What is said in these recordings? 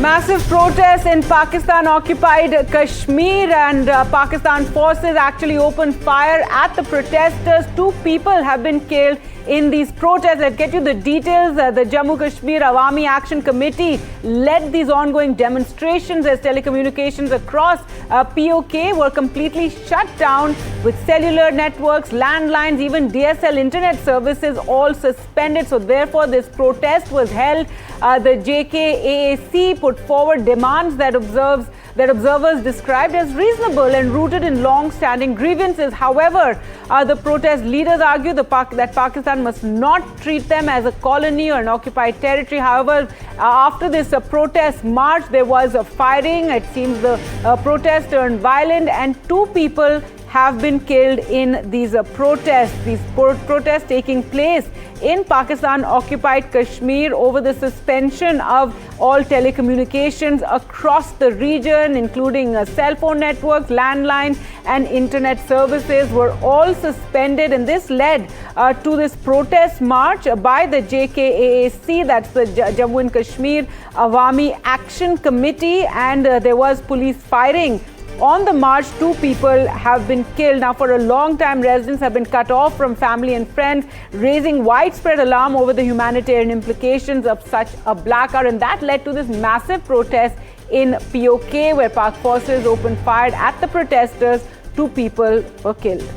Massive protests in Pakistan-occupied Kashmir, and Pakistan forces actually opened fire at the protesters. 2 people have been killed in these protests. Let's get you the details. The Jammu Kashmir Awami Action Committee led these ongoing demonstrations as telecommunications across PoK were completely shut down, with cellular networks, landlines, even DSL internet services all suspended. So therefore this protest was held. The JKAAC put forward demands that observers described as reasonable and rooted in long-standing grievances. However, the protest leaders argue that Pakistan must not treat them as a colony or an occupied territory. However, after this protest march, there was a firing. It seems the protest turned violent, and 2 people have been killed in these protests. These protests taking place in Pakistan-occupied Kashmir over the suspension of all telecommunications across the region, including cell phone networks, landlines, and internet services were all suspended. And this led to this protest march by the JKAAC, that's the Jammu and Kashmir Awami Action Committee, and there was police firing. On the march, 2 people have been killed. Now, for a long time, residents have been cut off from family and friends, raising widespread alarm over the humanitarian implications of such a blackout. And that led to this massive protest in PoK, where Pak forces opened fire at the protesters. 2 people were killed.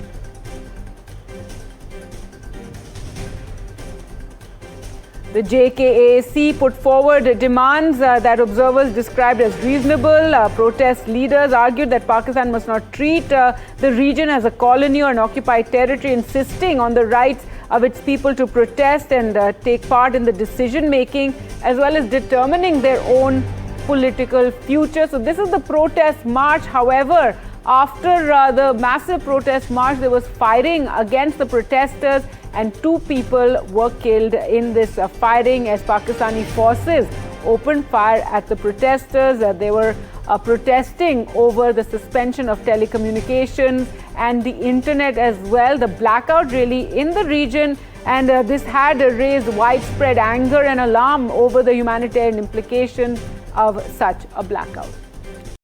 The JKAAC put forward demands that observers described as reasonable. Protest leaders argued that Pakistan must not treat the region as a colony or an occupied territory, insisting on the rights of its people to protest and take part in the decision-making, as well as determining their own political future. So this is the protest march. However, after the massive protest march, there was firing against the protesters, and 2 people were killed in this firing as Pakistani forces opened fire at the protesters. They were protesting over the suspension of telecommunications and the internet as well, the blackout really in the region, and this had raised widespread anger and alarm over the humanitarian implications of such a blackout.